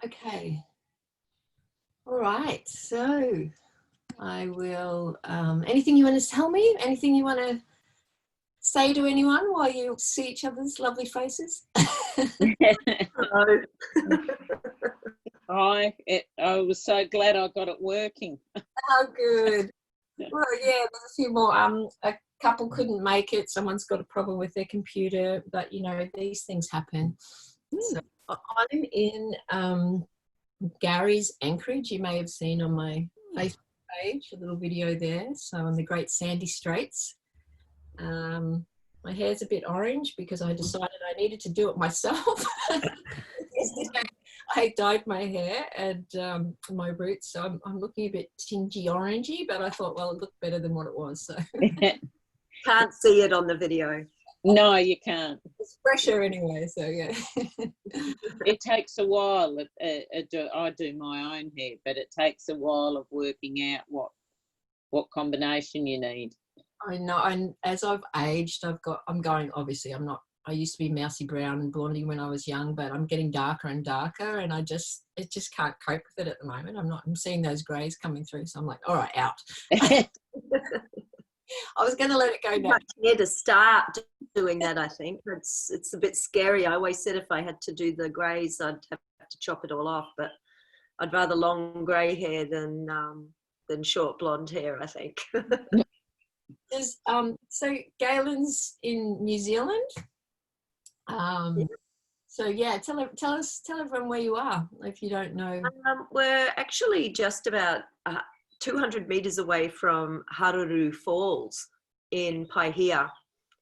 Okay. All right. So I will, anything you want to tell me? Anything you want to say to anyone while you see each other's lovely faces? Hello. I was so glad I got it working. Oh, good. Well, yeah, there's a few more. A couple couldn't make it. Someone's got a problem with their computer, but you know, these things happen. So I'm in Gary's Anchorage. You may have seen on my Facebook page a little video there. So on the Great Sandy Straits. My hair's a bit orange because I decided I needed to do it myself. Yesterday I dyed my hair and my roots, so I'm looking a bit tingy orangey, but I thought, well, it looked better than what it was. So Can't see it on the video. No, you can't. it's fresher anyway, so yeah. It takes a while. I do my own hair, but it takes a while of working out what combination you need. I know, and as I've aged, I used to be mousy brown and blondie when I was young, but I'm getting darker and darker, and it just can't cope with it at the moment. I'm seeing those greys coming through, so I'm like, all right, out. I was going to let it go now. Yeah, to start doing that, I think it's a bit scary. I always said if I had to do the greys, I'd have to chop it all off, but I'd rather long grey hair than short blonde hair, I think. So Galen's in New Zealand. So yeah, tell everyone where you are if you don't know. We're actually just about 200 meters away from Haruru Falls in Paihia.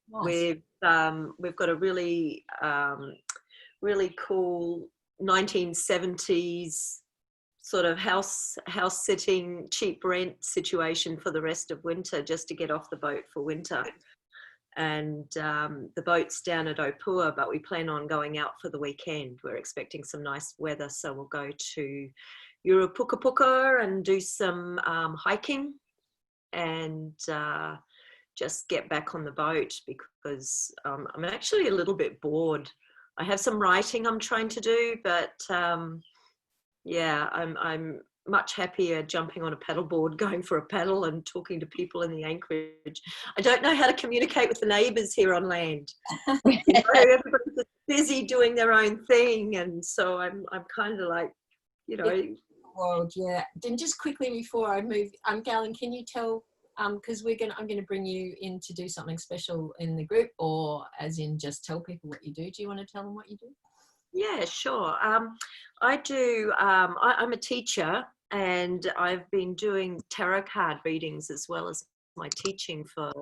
Nice. We've got a really cool 1970s sort of house sitting, cheap rent situation for the rest of winter, just to get off the boat for winter. And the boat's down at Opua, but we plan on going out for the weekend. We're expecting some nice weather, so we'll go to Puka and do some hiking and just get back on the boat because I'm actually a little bit bored. I have some writing I'm trying to do, but yeah, I'm much happier jumping on a paddleboard, going for a paddle and talking to people in the anchorage. I don't know how to communicate with the neighbours here on land. Everybody's just busy doing their own thing, and so I'm kind of like, you know. World, yeah. Then just quickly before I move, Galen, can you tell? Because I'm going to bring you in to do something special in the group, or as in just tell people what you do. Do you want to tell them what you do? Yeah, sure. I do. I'm a teacher, and I've been doing tarot card readings as well as my teaching for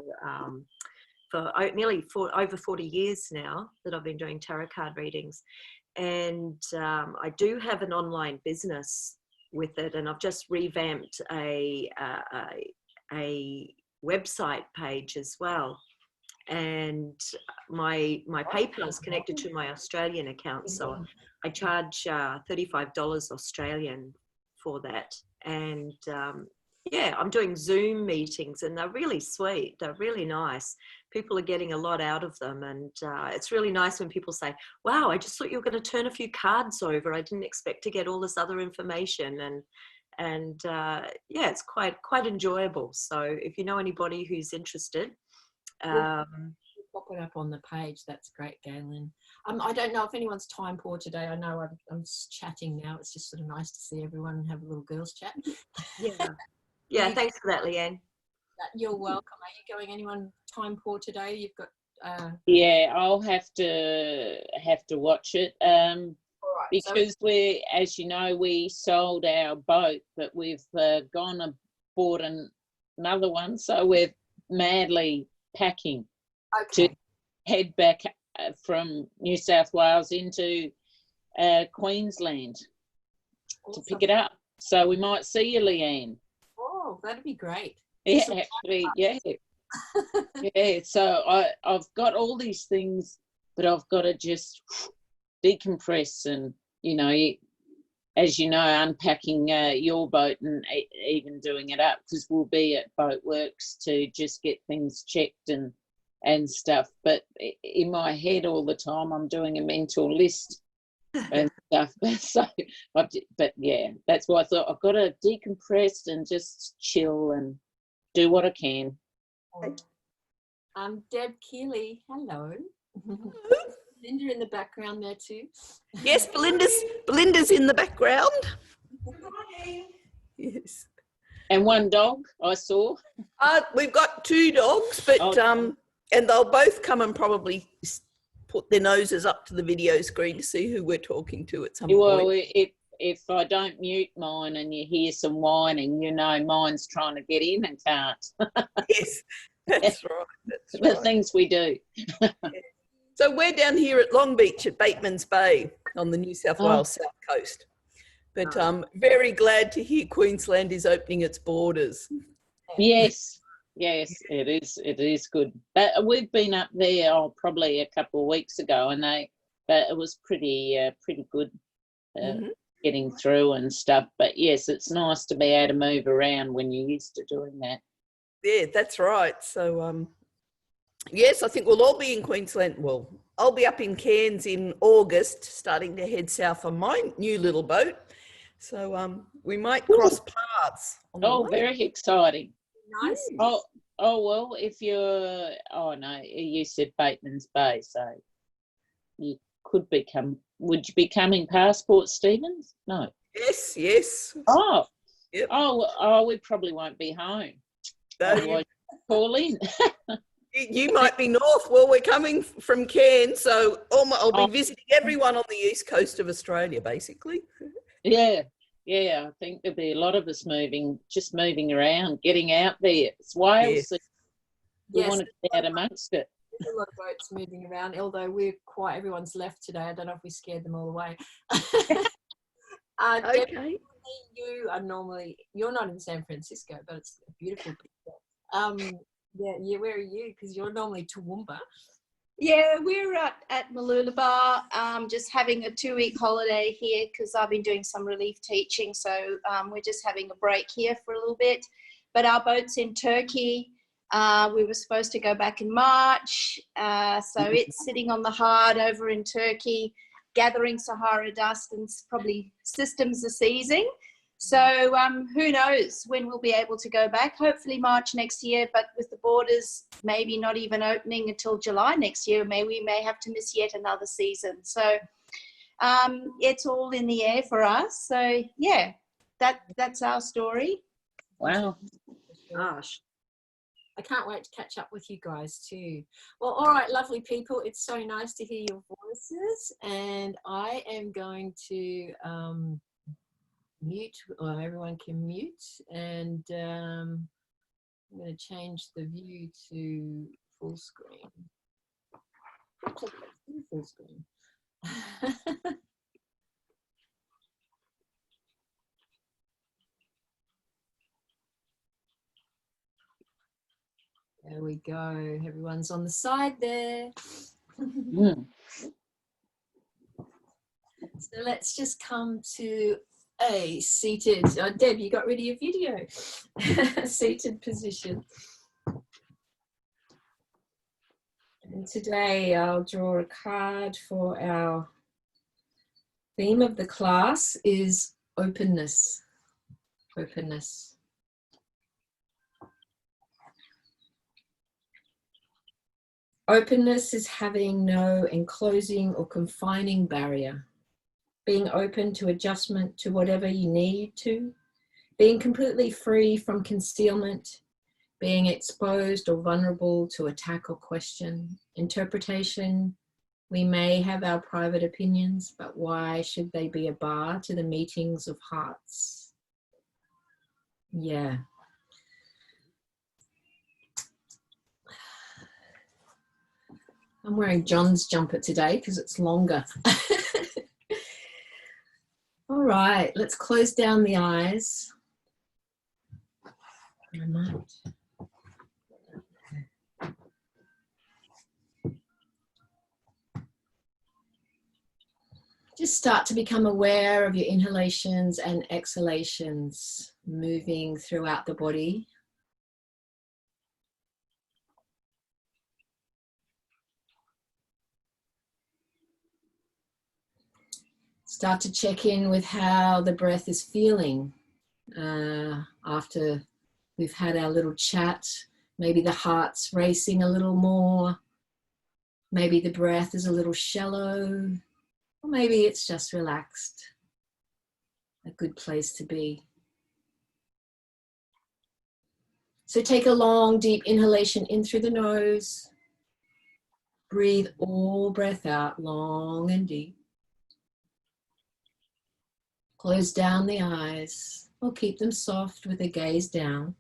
over 40 years now that I've been doing tarot card readings. And I do have an online business with it, and I've just revamped a website page as well. And my PayPal is connected to my Australian account, so I charge $35 Australian for that. And yeah, I'm doing Zoom meetings, and they're really sweet. They're really nice. People are getting a lot out of them, and it's really nice when people say, "Wow, I just thought you were going to turn a few cards over. I didn't expect to get all this other information." And yeah, it's quite enjoyable. So if you know anybody who's interested. Pop it up on the page. That's great, Galen. I don't know if anyone's time poor today. I know I'm chatting now. It's just sort of nice to see everyone and have a little girls chat. Yeah. Thanks for that, Leanne. You're welcome. Are you going anyone time poor today? You've got. Yeah, I'll have to watch it. Because we, as you know, we sold our boat, but we've gone and bought another one, so we're madly packing to head back from New South Wales into Queensland to pick it up. So we might see you, Leanne. Oh, that'd be great. Yeah, actually, yeah. Yeah, so I've got all these things, but I've got to just decompress and, you know, as you know, unpacking your boat and even doing it up, because we'll be at Boatworks to just get things checked and stuff. But in my head all the time, I'm doing a mental list and stuff. So, but yeah, that's why I thought I've got to decompress and just chill and do what I can. Deb Keeley, hello. Belinda in the background there too. Yes, Belinda's in the background. Yes. And one dog I saw. We've got 2 dogs, but and they'll both come and probably put their noses up to the video screen to see who we're talking to at some point. Well, if I don't mute mine and you hear some whining, you know mine's trying to get in and can't. Yes, that's right. That's The right. things we do. So we're down here at Long Beach at Bateman's Bay on the New South Wales south coast. But very glad to hear Queensland is opening its borders. Yes, it is good. But we've been up there probably a couple of weeks ago, and but it was pretty good getting through and stuff. But yes, it's nice to be able to move around when you're used to doing that. Yeah, that's right. So yes, I think we'll all be in Queensland. Well, I'll be up in Cairns in August, starting to head south on my new little boat. So we might cross paths. Oh, very exciting. Nice. Oh, well, if you're, no, you said Bateman's Bay, so you could would you be coming Passport Stevens? No. Yes. Oh. Yep. Oh, we probably won't be home. No, Call in. you might be north. Well, we're coming from Cairns, so I'll be visiting everyone on the east coast of Australia, basically. Yeah, I think there'll be a lot of us moving around, getting out there. It's Wales. Yes. We want to get out amongst it. There's a lot of boats moving around, although everyone's left today. I don't know if we scared them all away. Okay. You're not in San Francisco, but it's a beautiful picture. Yeah, where are you? Because you're normally Toowoomba. Yeah, we're at Mooloolaba, just having a 2-week holiday here because I've been doing some relief teaching. So we're just having a break here for a little bit. But our boat's in Turkey. We were supposed to go back in March. So it's sitting on the hard over in Turkey, gathering Sahara dust, and probably systems are seizing. So who knows when we'll be able to go back. Hopefully March next year, but with the borders maybe not even opening until July next year, we may have to miss yet another season. So it's all in the air for us. So yeah, that's our story. Wow. Gosh. I can't wait to catch up with you guys too. Well, all right, lovely people. It's so nice to hear your voices, and I am going to mute, or everyone can mute, and I'm going to change the view to full screen. Full screen. There we go. Everyone's on the side there. So let's just come to a seated. Deb, you got rid of your video. Seated position. And today I'll draw a card for our theme of the class is openness. Openness. Openness is having no enclosing or confining barrier. Being open to adjustment to whatever you need to, being completely free from concealment, being exposed or vulnerable to attack or question. Interpretation, we may have our private opinions, but why should they be a bar to the meetings of hearts? Yeah. I'm wearing John's jumper today because it's longer. All right, let's close down the eyes. I might. Just start to become aware of your inhalations and exhalations moving throughout the body. Start to check in with how the breath is feeling after we've had our little chat. Maybe the heart's racing a little more. Maybe the breath is a little shallow. Or maybe it's just relaxed. A good place to be. So take a long, deep inhalation in through the nose. Breathe all breath out, long and deep. Close down the eyes, or keep them soft with a gaze down.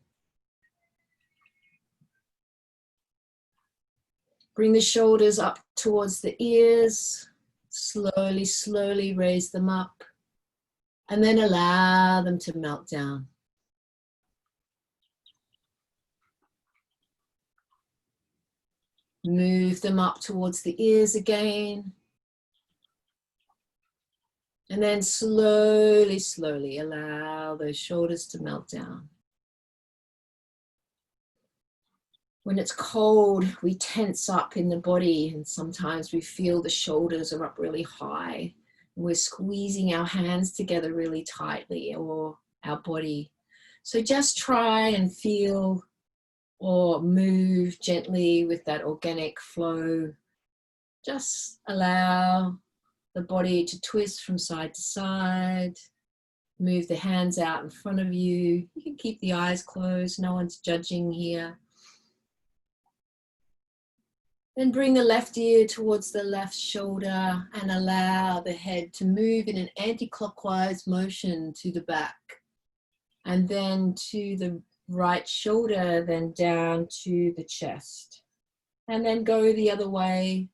Bring the shoulders up towards the ears. Slowly, slowly raise them up. And then allow them to melt down. Move them up towards the ears again. And then slowly, slowly allow those shoulders to melt down. When it's cold, we tense up in the body, and sometimes we feel the shoulders are up really high. We're squeezing our hands together really tightly, or our body. So just try and feel or move gently with that organic flow. Just allow the body to twist from side to side. Move the hands out in front of you. You can keep the eyes closed. No one's judging here. Then bring the left ear towards the left shoulder and allow the head to move in an anti-clockwise motion to the back. And then to the right shoulder, then down to the chest. And then go the other way,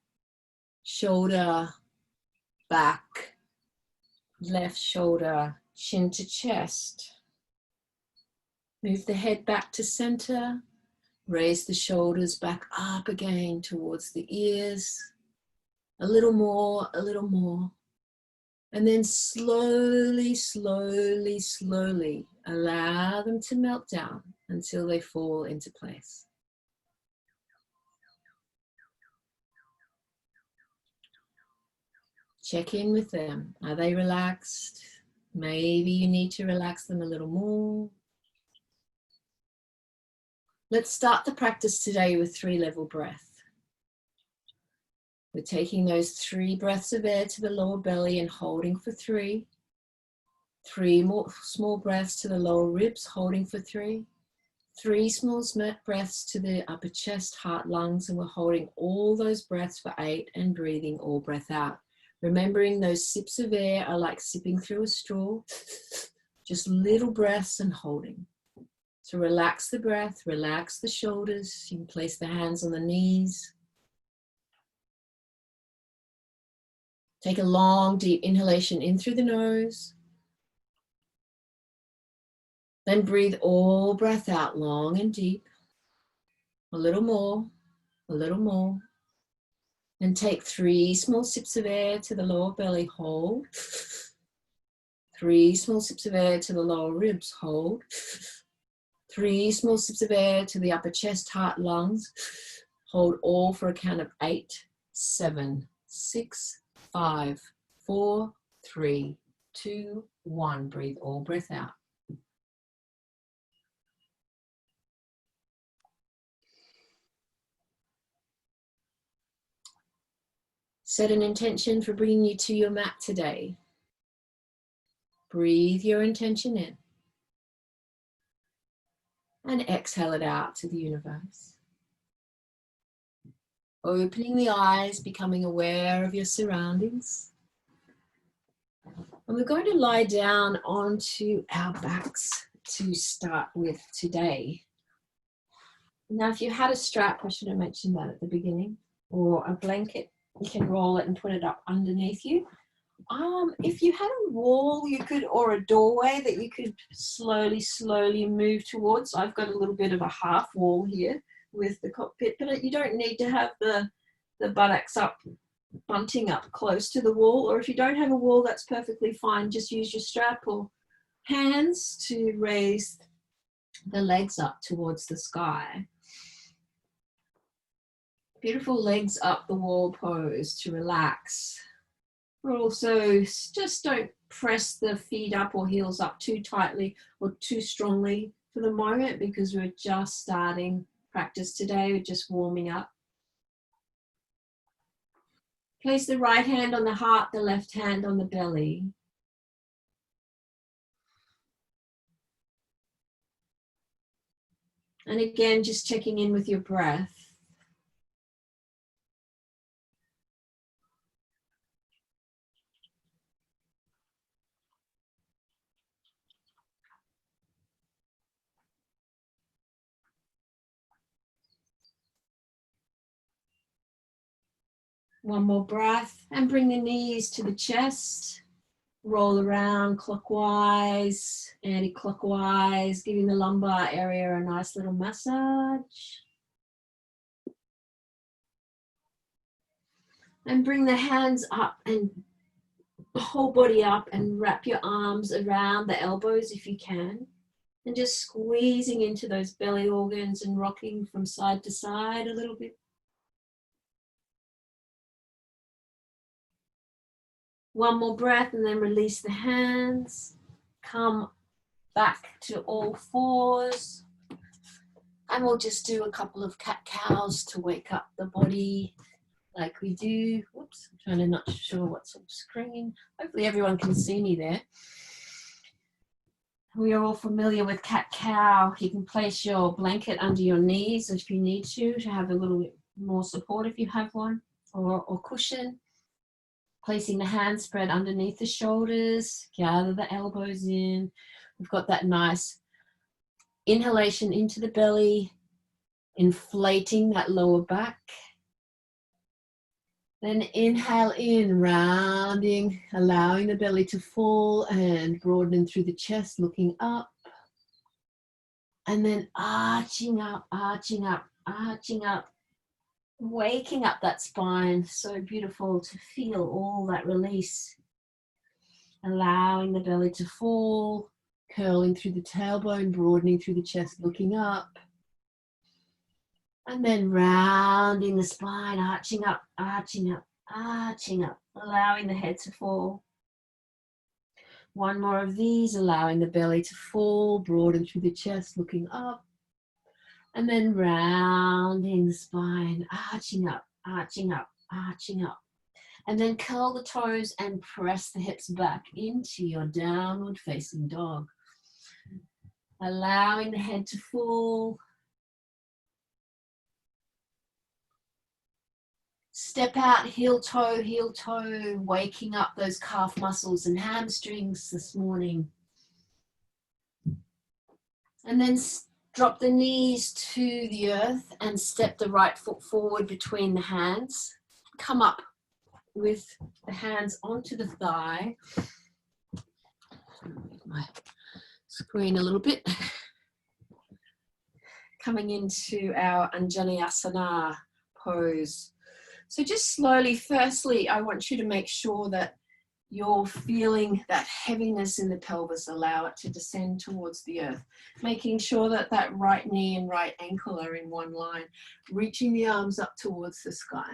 shoulder, back, left shoulder, chin to chest. Move the head back to center. Raise the shoulders back up again towards the ears. A little more, a little more. And then slowly, slowly, slowly allow them to melt down until they fall into place. Check in with them. Are they relaxed? Maybe you need to relax them a little more. Let's start the practice today with 3-level breath. We're taking those 3 breaths of air to the lower belly and holding for 3. 3 more small breaths to the lower ribs, holding for 3. 3 small breaths to the upper chest, heart, lungs, and we're holding all those breaths for 8 and breathing all breath out. Remembering those sips of air are like sipping through a straw, just little breaths and holding. So relax the breath, relax the shoulders. You can place the hands on the knees. Take a long, deep inhalation in through the nose. Then breathe all breath out long and deep. A little more, a little more. And take 3 small sips of air to the lower belly, hold. 3 small sips of air to the lower ribs, hold. 3 small sips of air to the upper chest, heart, lungs. Hold all for a count of 8, 7, 6, 5, 4, 3, 2, 1. Breathe all breath out. Set an intention for bringing you to your mat today. Breathe your intention in. And exhale it out to the universe. Opening the eyes, becoming aware of your surroundings. And we're going to lie down onto our backs to start with today. Now, if you had a strap, I should have mentioned that at the beginning, or a blanket, you can roll it and put it up underneath you. If you had a wall, you could, or a doorway that you could slowly, slowly move towards. I've got a little bit of a half wall here with the cockpit, but you don't need to have the buttocks up, bunting up close to the wall. Or if you don't have a wall, that's perfectly fine. Just use your strap or hands to raise the legs up towards the sky. Beautiful legs up the wall pose to relax. Also, just don't press the feet up or heels up too tightly or too strongly for the moment, because we're just starting practice today. We're just warming up. Place the right hand on the heart, the left hand on the belly. And again, just checking in with your breath. One more breath, and bring the knees to the chest. Roll around clockwise, anti-clockwise, giving the lumbar area a nice little massage. And bring the hands up and the whole body up, and wrap your arms around the elbows if you can. And just squeezing into those belly organs and rocking from side to side a little bit. One more breath, and then release the hands. Come back to all fours. And we'll just do a couple of cat-cows to wake up the body like we do. Whoops, I'm trying to not sure what's on screen. Hopefully everyone can see me there. We are all familiar with cat-cow. You can place your blanket under your knees if you need to have a little bit more support if you have one, or cushion. Placing the hands spread underneath the shoulders, gather the elbows in. We've got that nice inhalation into the belly, inflating that lower back. Then inhale in, rounding, allowing the belly to fall and broadening through the chest, looking up. And then arching up, arching up, arching up. Waking up that spine. So beautiful to feel all that release. Allowing the belly to fall, curling through the tailbone, broadening through the chest, looking up. And then rounding the spine, arching up, arching up, arching up, allowing the head to fall. One more of these, allowing the belly to fall, broaden through the chest, looking up. And then rounding the spine, arching up, arching up, arching up. And then curl the toes and press the hips back into your downward facing dog. Allowing the head to fall. Step out, heel toe, waking up those calf muscles and hamstrings this morning. And then drop the knees to the earth and step the right foot forward between the hands. Come up with the hands onto the thigh. Move my screen a little bit. Coming into our Anjaneyasana pose. So just slowly, firstly, I want you to make sure that you're feeling that heaviness in the pelvis, allow it to descend towards the earth, making sure that that right knee and right ankle are in one line, reaching the arms up towards the sky.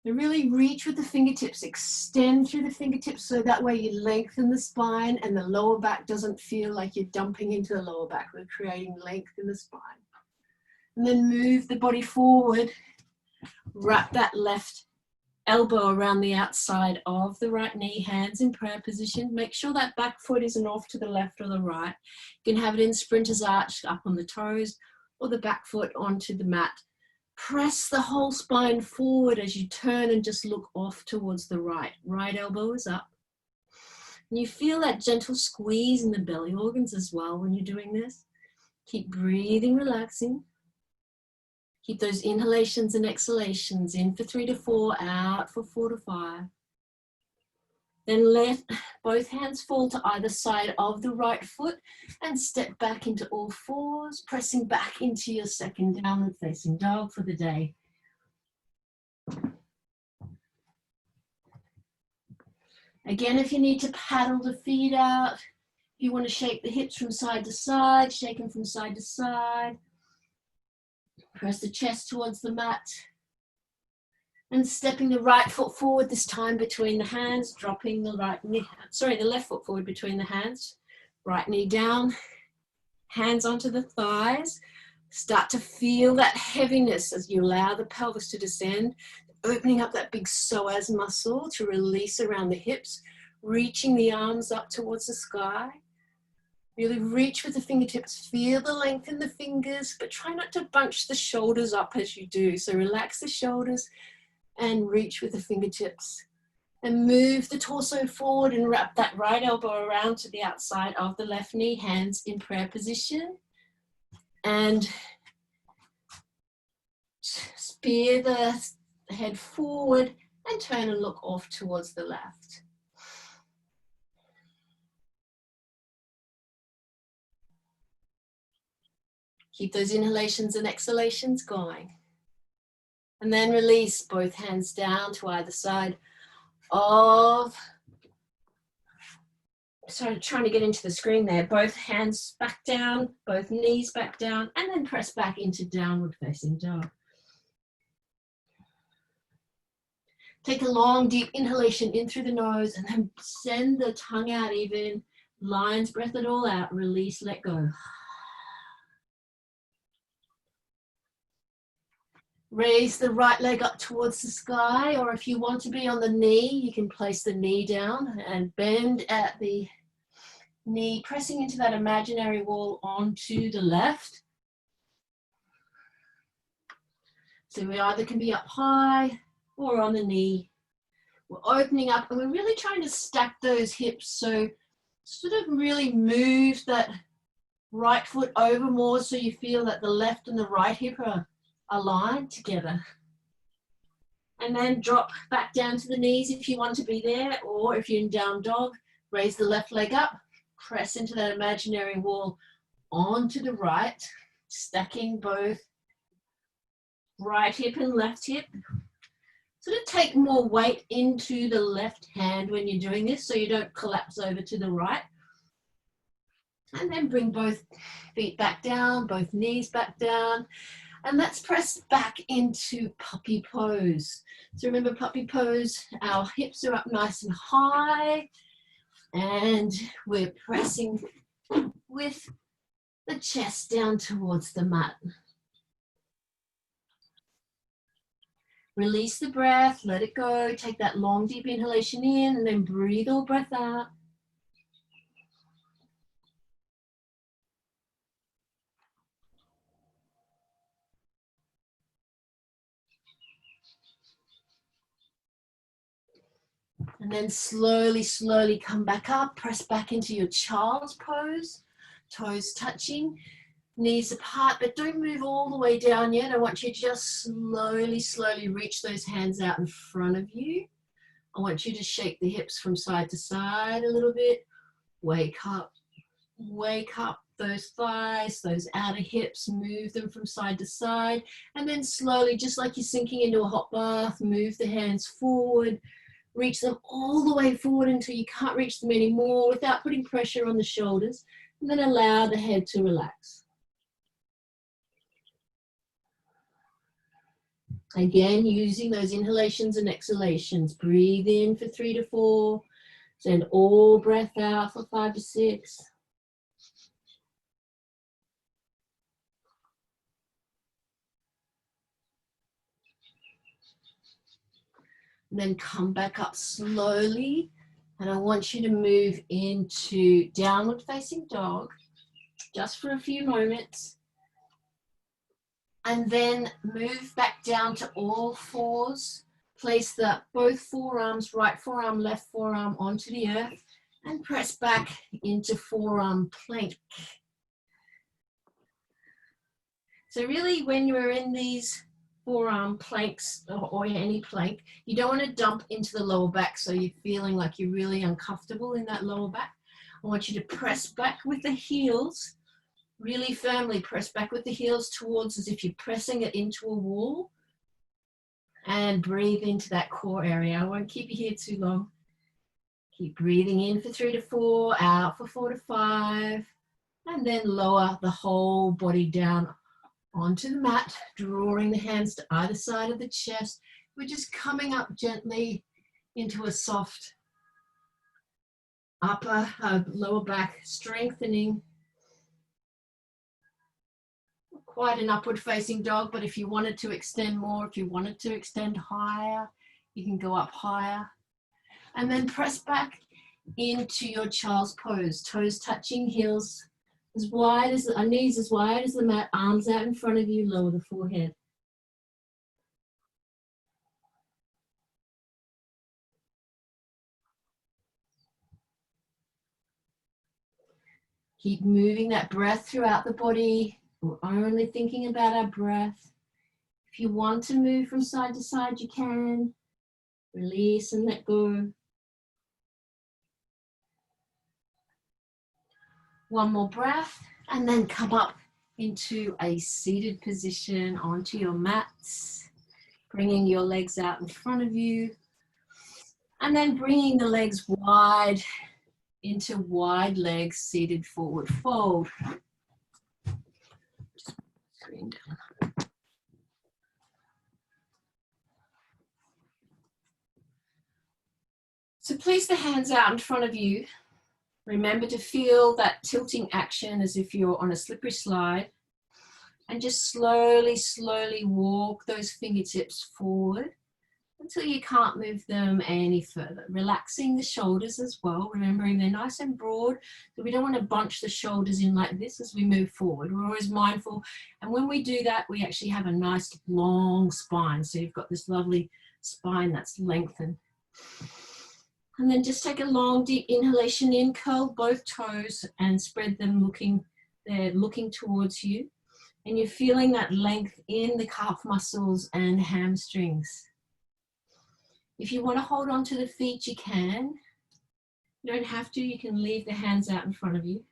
And really reach with the fingertips, extend through the fingertips so that way you lengthen the spine and the lower back doesn't feel like you're dumping into the lower back. We're creating length in the spine. And then move the body forward, wrap that left elbow around the outside of the right knee, hands in prayer position. Make sure that back foot isn't off to the left or the right. You can have it in sprinter's arch up on the toes or the back foot onto the mat. Press the whole spine forward as you turn and just look off towards the right. Right elbow is up. And you feel that gentle squeeze in the belly organs as well when you're doing this. Keep breathing, relaxing. Keep those inhalations and exhalations in for 3 to 4, out for 4 to 5. Then let both hands fall to either side of the right foot and step back into all fours, pressing back into your second downward facing dog for the day. Again, if you need to paddle the feet out, if you want to shake the hips from side to side, shake them from side to side. Press the chest towards the mat. And stepping the right foot forward, this time between the hands, dropping the right knee, sorry, the left foot forward between the hands, right knee down, hands onto the thighs. Start to feel that heaviness as you allow the pelvis to descend, opening up that big psoas muscle to release around the hips, reaching the arms up towards the sky. Really reach with the fingertips, feel the length in the fingers, but try not to bunch the shoulders up as you do. So relax the shoulders and reach with the fingertips. And move the torso forward and wrap that right elbow around to the outside of the left knee, hands in prayer position. And spear the head forward and turn and look off towards the left. Keep those inhalations and exhalations going. And then release both hands down to either side of, sorry, trying to get into the screen there. Both hands back down, both knees back down, and then press back into downward facing dog. Take a long, deep inhalation in through the nose and then send the tongue out even. Lion's breath it all out. Release, let go. Raise the right leg up towards the sky, or if you want to be on the knee, you can place the knee down and bend at the knee, pressing into that imaginary wall onto the left. So we either can be up high or on the knee. We're opening up and we're really trying to stack those hips. So sort of really move that right foot over more so you feel that the left and the right hip are aligned together. And then drop back down to the knees if you want to be there, or if you're in down dog, raise the left leg up, press into that imaginary wall onto the right, stacking both right hip and left hip. Sort of take more weight into the left hand when you're doing this so you don't collapse over to the right. And then bring both feet back down, both knees back down. And let's press back into puppy pose. So remember puppy pose, our hips are up nice and high and we're pressing with the chest down towards the mat. Release the breath, let it go. Take that long, deep inhalation in and then breathe all breath out. And then slowly, slowly come back up, press back into your child's pose, toes touching, knees apart, but don't move all the way down yet. I want you to just slowly, slowly reach those hands out in front of you. I want you to shake the hips from side to side a little bit. Wake up, those thighs, those outer hips, move them from side to side. And then slowly, just like you're sinking into a hot bath, move the hands forward. Reach them all the way forward until you can't reach them anymore without putting pressure on the shoulders. And then allow the head to relax. Again, using those inhalations and exhalations. Breathe in for 3 to 4. Send all breath out for 5 to 6. And then come back up slowly. And I want you to move into downward facing dog, just for a few moments. And then move back down to all fours. Place both forearms, right forearm, left forearm onto the earth. And press back into forearm plank. So really when you're in these forearm planks or any plank, you don't want to dump into the lower back so you're feeling like you're really uncomfortable in that lower back. I want you to press back with the heels, really firmly press back with the heels towards as if you're pressing it into a wall, and breathe into that core area. I won't keep you here too long. Keep breathing in for 3 to 4, out for 4 to 5, and then lower the whole body down onto the mat, drawing the hands to either side of the chest, we're just coming up gently into a soft upper, lower back, strengthening. Quite an upward facing dog, but if you wanted to extend more, if you wanted to extend higher, you can go up higher. And then press back into your child's pose, toes touching, heels as wide as the knees, as wide as the mat, arms out in front of you, lower the forehead. Keep moving that breath throughout the body. We're only thinking about our breath. If you want to move from side to side, you can. Release and let go. One more breath, and then come up into a seated position onto your mats, bringing your legs out in front of you, and then bringing the legs wide into wide legs, seated forward fold. Screen down. So place the hands out in front of you. Remember to feel that tilting action as if you're on a slippery slide, and just slowly, slowly walk those fingertips forward until you can't move them any further. Relaxing the shoulders as well, remembering they're nice and broad, so we don't want to bunch the shoulders in like this as we move forward. We're always mindful, and when we do that, we actually have a nice long spine, so you've got this lovely spine that's lengthened. And then just take a long, deep inhalation in, curl both toes and spread them looking towards you. And you're feeling that length in the calf muscles and hamstrings. If you want to hold on to the feet, you can. You don't have to, you can leave the hands out in front of you.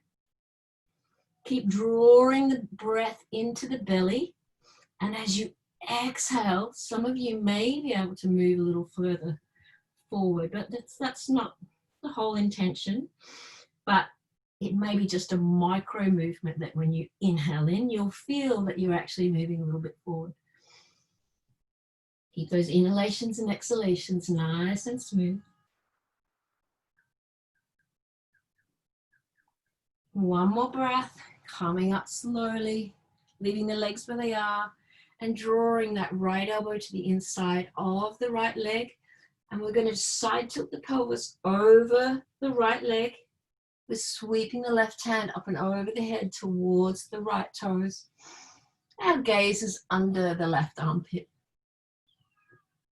Keep drawing the breath into the belly. And as you exhale, some of you may be able to move a little further forward, but that's not the whole intention. But it may be just a micro movement that when you inhale in, you'll feel that you're actually moving a little bit forward. Keep those inhalations and exhalations nice and smooth. One more breath, coming up slowly, leaving the legs where they are, and drawing that right elbow to the inside of the right leg. And we're going to side tilt the pelvis over the right leg. We're sweeping the left hand up and over the head towards the right toes. Our gaze is under the left armpit.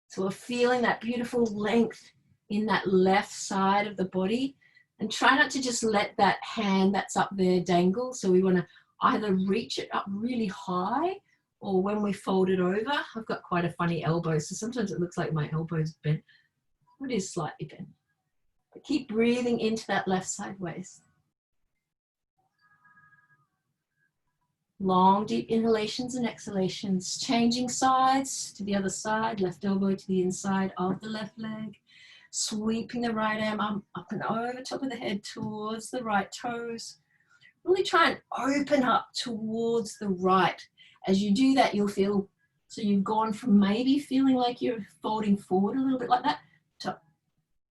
So we're feeling that beautiful length in that left side of the body. And try not to just let that hand that's up there dangle. So we want to either reach it up really high, or when we fold it over, I've got quite a funny elbow, so sometimes it looks like my elbow's bent. It is slightly bent. But keep breathing into that left side waist. Long, deep inhalations and exhalations. Changing sides to the other side. Left elbow to the inside of the left leg. Sweeping the right arm up and over top of the head towards the right toes. Really try and open up towards the right. As you do that, you'll feel, so you've gone from maybe feeling like you're folding forward a little bit like that, to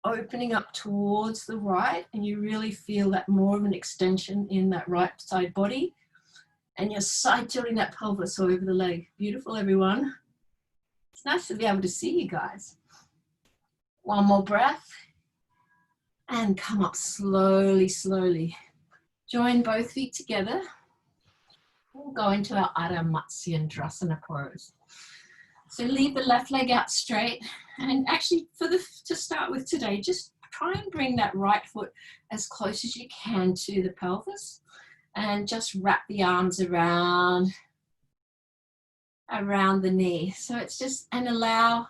opening up towards the right, and you really feel that more of an extension in that right side body, and you're side tilting that pelvis over the leg. Beautiful, everyone. It's nice to be able to see you guys. One more breath, and come up slowly, slowly. Join both feet together. We'll go into our Adho Matsyendrasana pose. So leave the left leg out straight, and actually to start with today, just try and bring that right foot as close as you can to the pelvis, and just wrap the arms around the knee. So it's just, and allow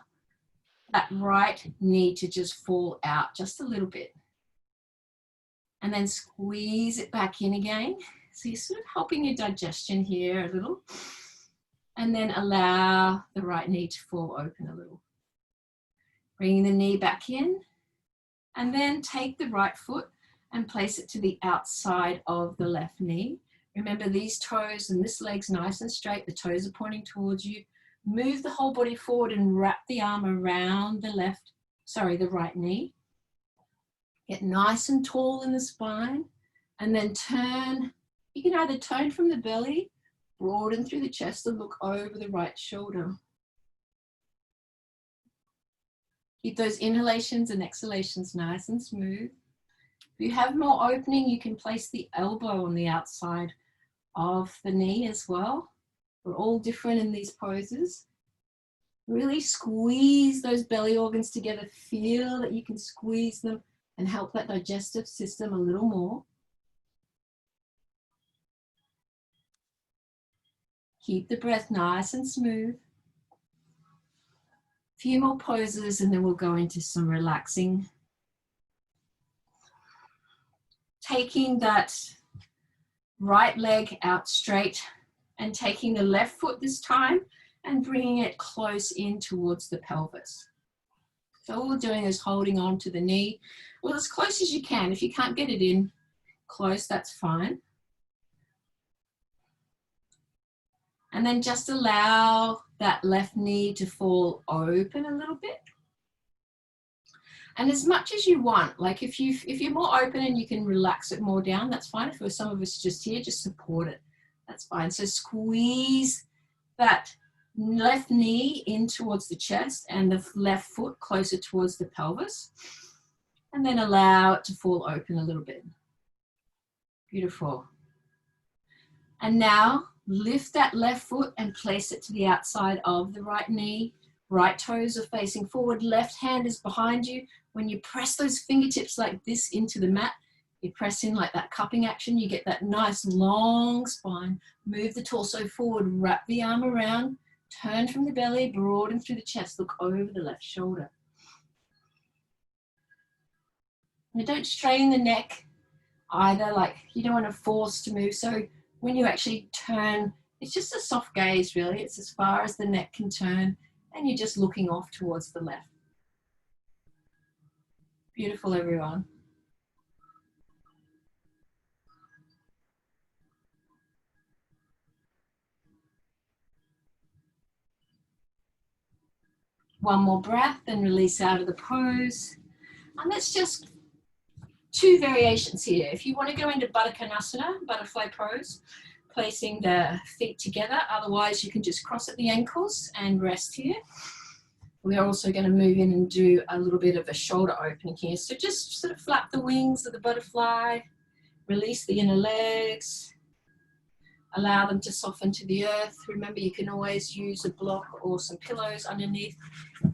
that right knee to just fall out just a little bit, and then squeeze it back in again. So you're sort of helping your digestion here a little. And then allow the right knee to fall open a little. Bringing the knee back in. And then take the right foot and place it to the outside of the left knee. Remember, these toes and this leg's nice and straight. The toes are pointing towards you. Move the whole body forward and wrap the arm around the right knee. Get nice and tall in the spine, and then turn. You can either turn from the belly, broaden through the chest, and look over the right shoulder. Keep those inhalations and exhalations nice and smooth. If you have more opening, you can place the elbow on the outside of the knee as well. We're all different in these poses. Really squeeze those belly organs together. Feel that you can squeeze them and help that digestive system a little more. Keep the breath nice and smooth. A few more poses and then we'll go into some relaxing. Taking that right leg out straight and taking the left foot this time and bringing it close in towards the pelvis. So all we're doing is holding on to the knee, well, as close as you can. If you can't get it in close, that's fine. And then just allow that left knee to fall open a little bit. And as much as you want, like if you're more open and you can relax it more down, that's fine. If some of us just here, just support it. That's fine. So squeeze that left knee in towards the chest and the left foot closer towards the pelvis. And then allow it to fall open a little bit. Beautiful. And now lift that left foot and place it to the outside of the right knee. Right toes are facing forward. Left hand is behind you. When you press those fingertips like this into the mat, you press in like that cupping action, you get that nice long spine. Move the torso forward, wrap the arm around, turn from the belly, broaden through the chest, look over the left shoulder. Now don't strain the neck either, like you don't want to force to move. So when you actually turn, it's just a soft gaze really. It's as far as the neck can turn and you're just looking off towards the left. Beautiful, everyone. One more breath and release out of the pose. And that's just two variations here. If you want to go into Baddha Konasana, butterfly pose, placing the feet together. Otherwise, you can just cross at the ankles and rest here. We are also going to move in and do a little bit of a shoulder opening here. So just sort of flap the wings of the butterfly, release the inner legs, allow them to soften to the earth. Remember, you can always use a block or some pillows underneath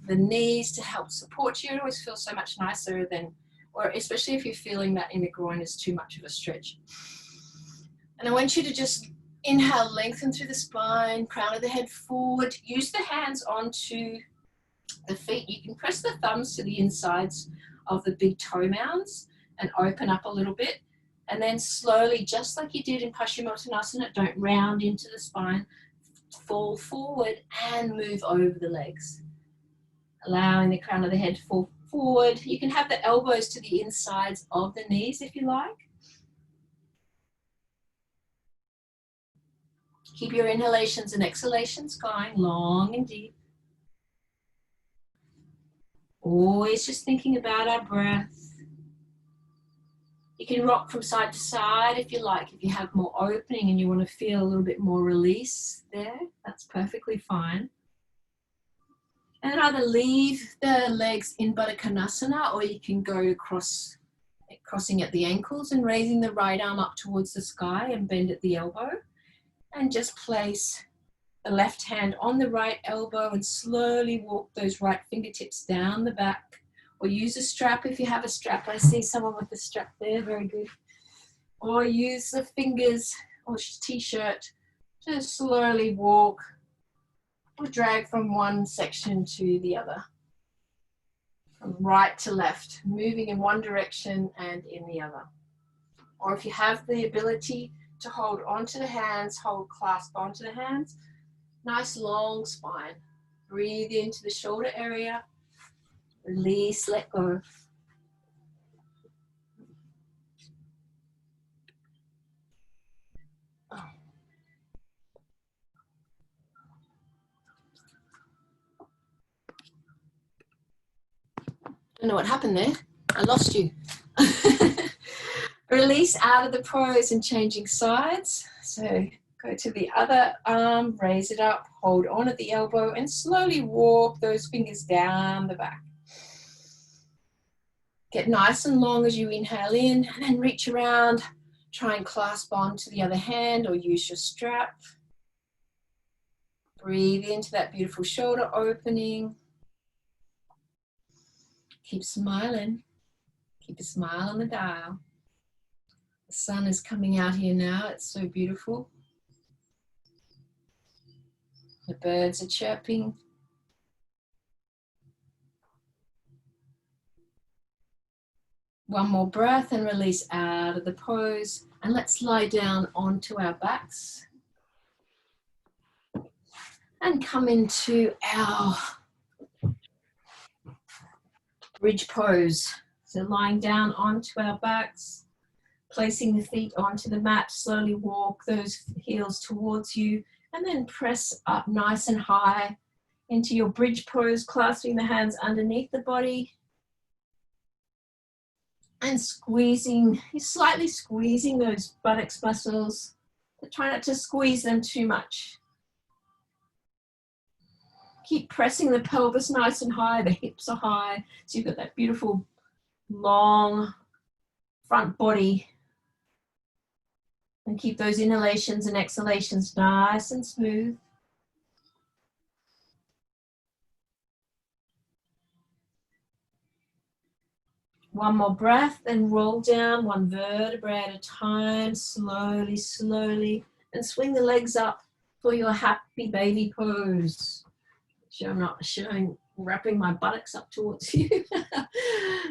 the knees to help support you. It always feels so much nicer than, or especially if you're feeling that inner groin is too much of a stretch. And I want you to just inhale, lengthen through the spine, crown of the head forward. Use the hands onto the feet. You can press the thumbs to the insides of the big toe mounds and open up a little bit. And then slowly, just like you did in Paschimottanasana, don't round into the spine, fall forward and move over the legs. Allowing the crown of the head to fall forward. You can have the elbows to the insides of the knees if you like. Keep your inhalations and exhalations going long and deep. Always just thinking about our breath. You can rock from side to side if you like. If you have more opening and you want to feel a little bit more release there, that's perfectly fine. And then either leave the legs in Baddha Konasana or you can go crossing at the ankles and raising the right arm up towards the sky and bend at the elbow. And just place the left hand on the right elbow and slowly walk those right fingertips down the back, or use a strap if you have a strap. I see someone with a strap there, very good. Or use the fingers or t-shirt to slowly walk or drag from one section to the other, from right to left, moving in one direction and in the other. Or if you have the ability to hold onto the hands, clasp onto the hands. Nice long spine. Breathe into the shoulder area. Release, let go. I don't know what happened there. I lost you. Release out of the pose and changing sides. So go to the other arm, raise it up, hold on at the elbow, and slowly walk those fingers down the back. Get nice and long as you inhale in, and then reach around. Try and clasp onto the other hand or use your strap. Breathe into that beautiful shoulder opening. Keep smiling. Keep a smile on the dial. The sun is coming out here now. It's so beautiful. The birds are chirping. One more breath and release out of the pose. And let's lie down onto our backs. And come into our bridge pose. So lying down onto our backs, placing the feet onto the mat, slowly walk those heels towards you, and then press up nice and high into your bridge pose, clasping the hands underneath the body and squeezing, slightly squeezing those buttocks muscles, but try not to squeeze them too much. Keep pressing the pelvis nice and high, the hips are high, so you've got that beautiful long front body. And keep those inhalations and exhalations nice and smooth. One more breath, then roll down one vertebrae at a time, slowly, slowly, and swing the legs up for your happy baby pose. Sure, I'm not showing, wrapping my buttocks up towards you.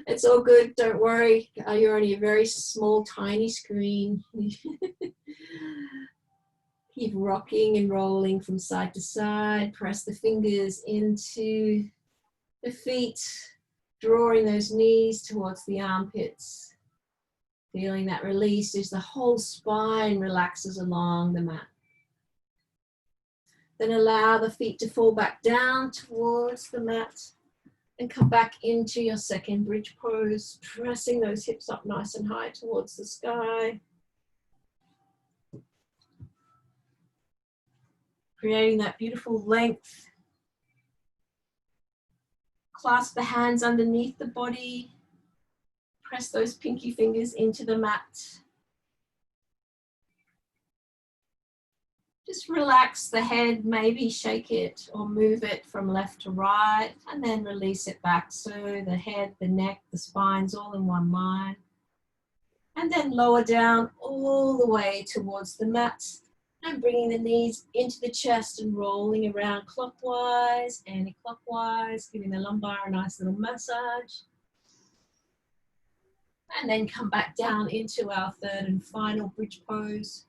It's all good, don't worry. You're on a very small, tiny screen. Keep rocking and rolling from side to side. Press the fingers into the feet, drawing those knees towards the armpits. Feeling that release as the whole spine relaxes along the mat. Then allow the feet to fall back down towards the mat and come back into your second bridge pose, pressing those hips up nice and high towards the sky. Creating that beautiful length. Clasp the hands underneath the body. Press those pinky fingers into the mat. Just relax the head, maybe shake it or move it from left to right, and then release it back. So the head, the neck, the spine's all in one line. And then lower down all the way towards the mat and bringing the knees into the chest and rolling around clockwise, anti-clockwise, giving the lumbar a nice little massage. And then come back down into our third and final bridge pose.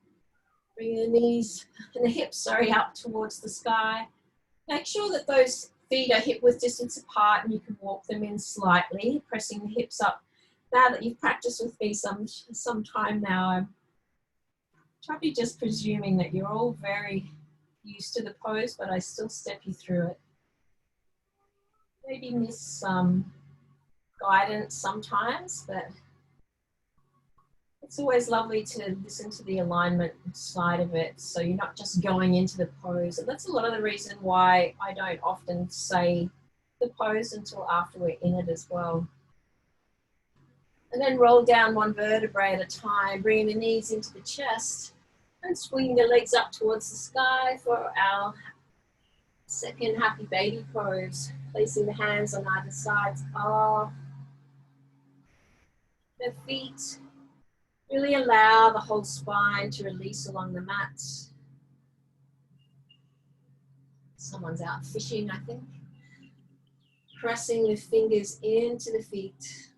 Bring the knees and the hips, up towards the sky. Make sure that those feet are hip width distance apart and you can walk them in slightly, pressing the hips up. Now that you've practiced with me some time now, I'm probably just presuming that you're all very used to the pose, but I still step you through it. Maybe miss some guidance sometimes, but it's always lovely to listen to the alignment side of it, so you're not just going into the pose. And that's a lot of the reason why I don't often say the pose until after we're in it as well. And then roll down one vertebrae at a time, bringing the knees into the chest and swinging the legs up towards the sky for our second happy baby pose. Placing the hands on either sides of the feet. Really allow the whole spine to release along the mat. Someone's out fishing, I think. Pressing the fingers into the feet.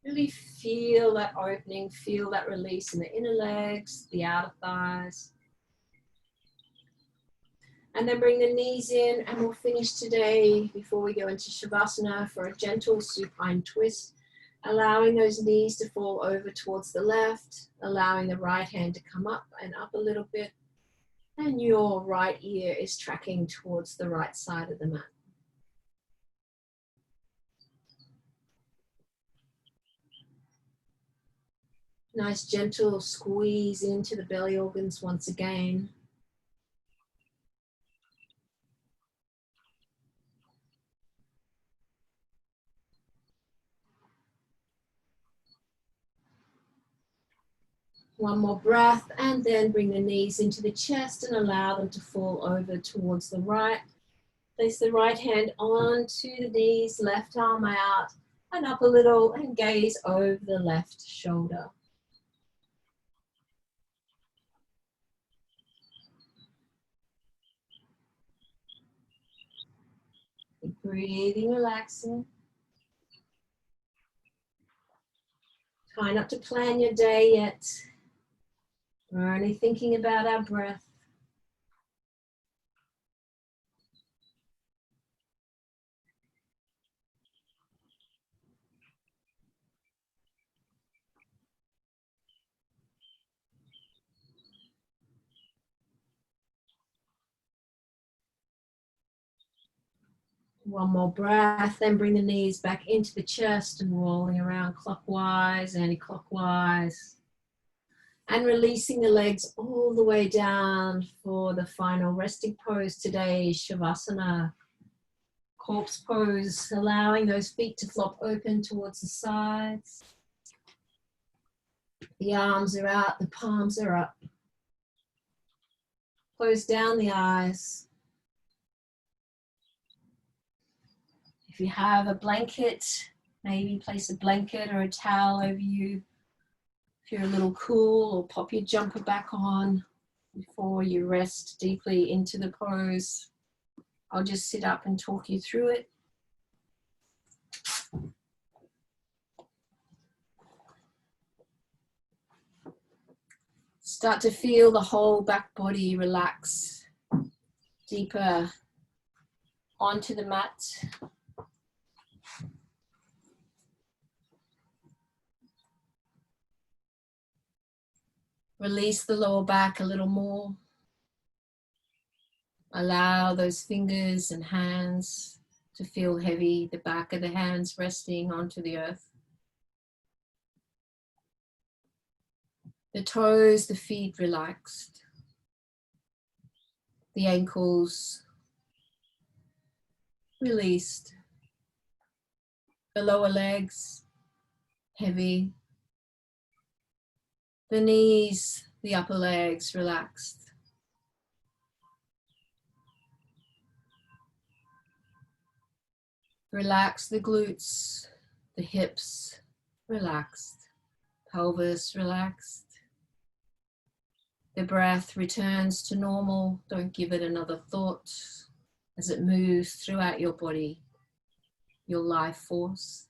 Really feel that opening, feel that release in the inner legs, the outer thighs. And then bring the knees in, and we'll finish today before we go into Shavasana for a gentle supine twist. Allowing those knees to fall over towards the left, allowing the right hand to come up and up a little bit, and your right ear is tracking towards the right side of the mat. Nice gentle squeeze into the belly organs once again. One more breath, and then bring the knees into the chest and allow them to fall over towards the right. Place the right hand onto the knees, left arm out and up a little, and gaze over the left shoulder. Breathing, relaxing. Try not to plan your day yet. We're only thinking about our breath. One more breath, then bring the knees back into the chest and rolling around clockwise, anti-clockwise. And releasing the legs all the way down for the final resting pose today, Shavasana. Corpse pose, allowing those feet to flop open towards the sides. The arms are out, the palms are up. Close down the eyes. If you have a blanket, maybe place a blanket or a towel over you. If you're a little cool, or pop your jumper back on before you rest deeply into the pose. I'll just sit up and talk you through it. Start to feel the whole back body relax deeper onto the mat. Release the lower back a little more. Allow those fingers and hands to feel heavy, the back of the hands resting onto the earth. The toes, the feet relaxed. The ankles released. The lower legs heavy. The knees, the upper legs relaxed. Relax the glutes, the hips relaxed, pelvis relaxed. The breath returns to normal. Don't give it another thought as it moves throughout your body, your life force.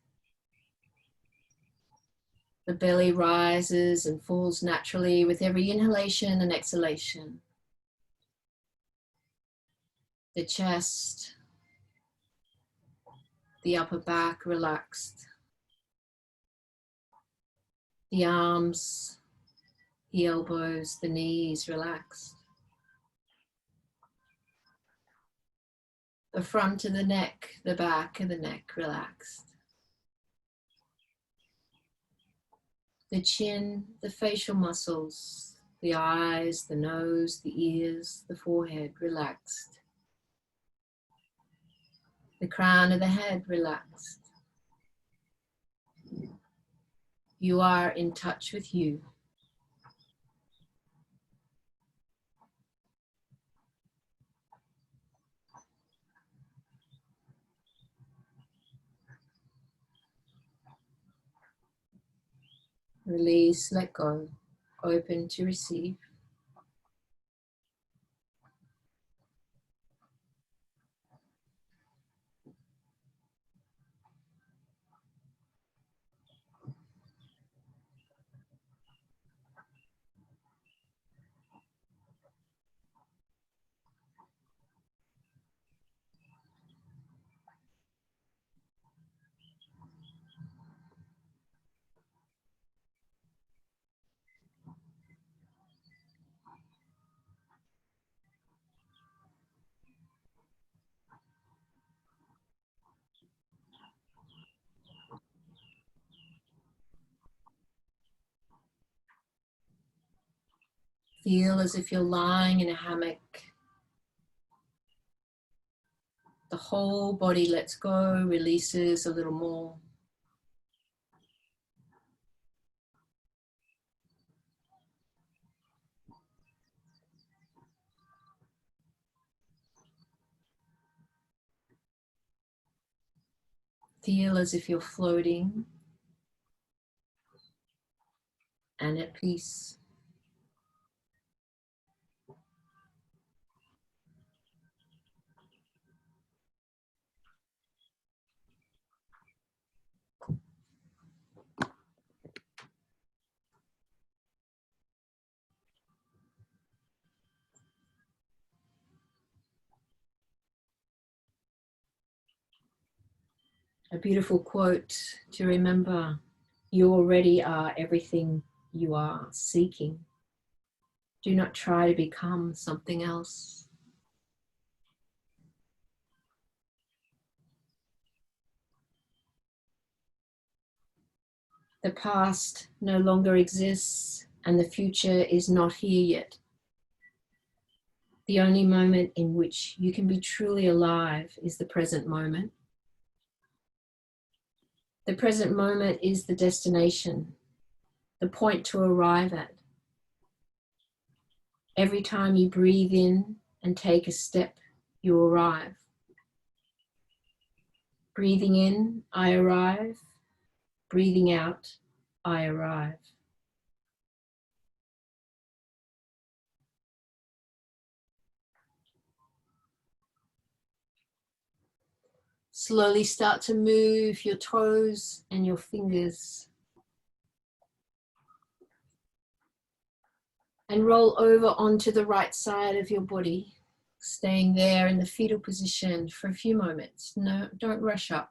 The belly rises and falls naturally with every inhalation and exhalation. The chest, the upper back relaxed. The arms, the elbows, the knees relaxed. The front of the neck, the back of the neck relaxed. The chin, the facial muscles, the eyes, the nose, the ears, the forehead relaxed. The crown of the head relaxed. You are in touch with you. Release, let go, open to receive. Feel as if you're lying in a hammock. The whole body lets go, releases a little more. Feel as if you're floating and at peace. A beautiful quote to remember: you already are everything you are seeking. Do not try to become something else. The past no longer exists and the future is not here yet. The only moment in which you can be truly alive is the present moment. The present moment is the destination, the point to arrive at. Every time you breathe in and take a step, you arrive. Breathing in, I arrive. Breathing out, I arrive. Slowly start to move your toes and your fingers. And roll over onto the right side of your body, staying there in the fetal position for a few moments. No, don't rush up.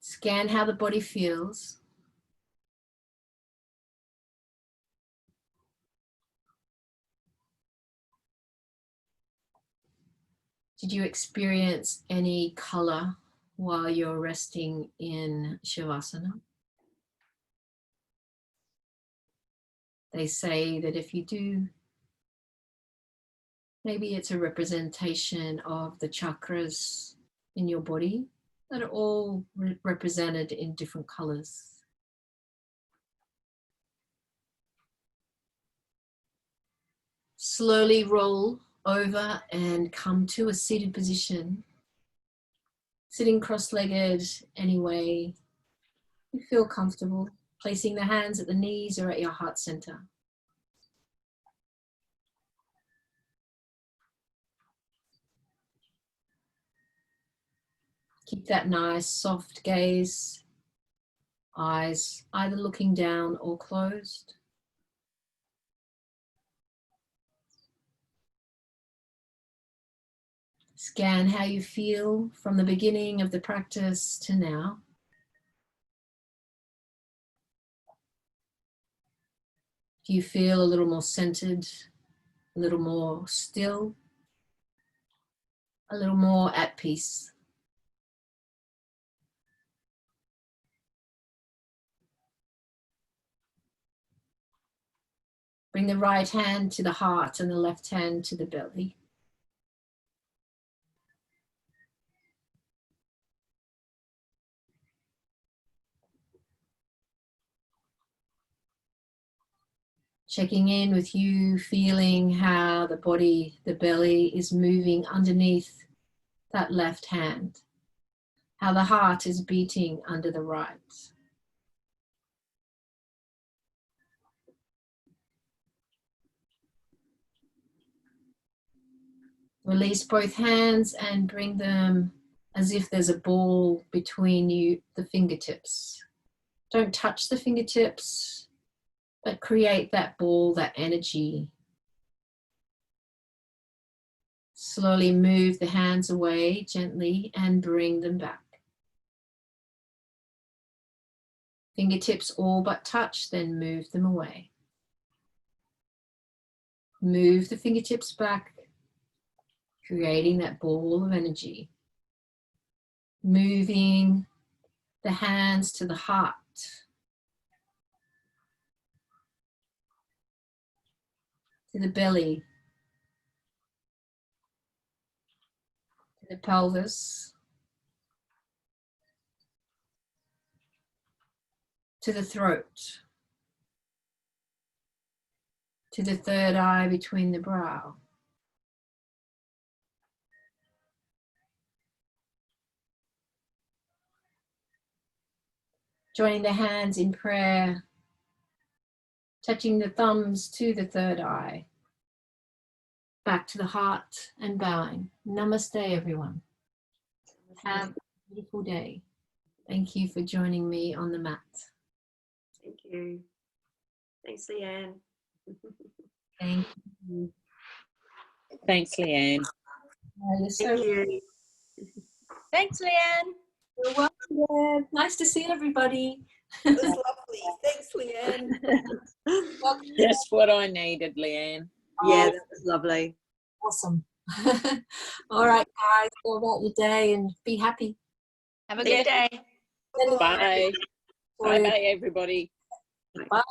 Scan how the body feels. Did you experience any color while you're resting in Shavasana? They say that if you do, maybe it's a representation of the chakras in your body that are all represented in different colors. Slowly roll over and come to a seated position. Sitting cross-legged any way you feel comfortable, placing the hands at the knees or at your heart center. Keep that nice soft gaze, eyes either looking down or closed. Scan how you feel from the beginning of the practice to now. Do you feel a little more centered, a little more still, a little more at peace? Bring the right hand to the heart and the left hand to the belly. Checking in with you, feeling how the body, the belly is moving underneath that left hand, how the heart is beating under the right. Release both hands and bring them as if there's a ball between you, the fingertips. Don't touch the fingertips, but create that ball, that energy. Slowly move the hands away gently and bring them back. Fingertips all but touch, then move them away. Move the fingertips back, creating that ball of energy. Moving the hands to the heart. To the belly. To the pelvis. To the throat. To the third eye between the brow. Joining the hands in prayer, touching the thumbs to the third eye, back to the heart and bowing. Namaste, everyone. Have a beautiful day. Thank you for joining me on the mat. Thank you. Thanks, Leanne. Thank you. Thanks, Leanne. You're so Thank you. Thanks, Leanne. You're welcome. Yeah. Nice to see everybody. It was lovely. Thanks, Leanne. Just what I needed, Leanne. Yeah, that was lovely. Awesome. All right, guys, go about your day and be happy. Have a good day. Bye. Bye. Bye, everybody. Bye.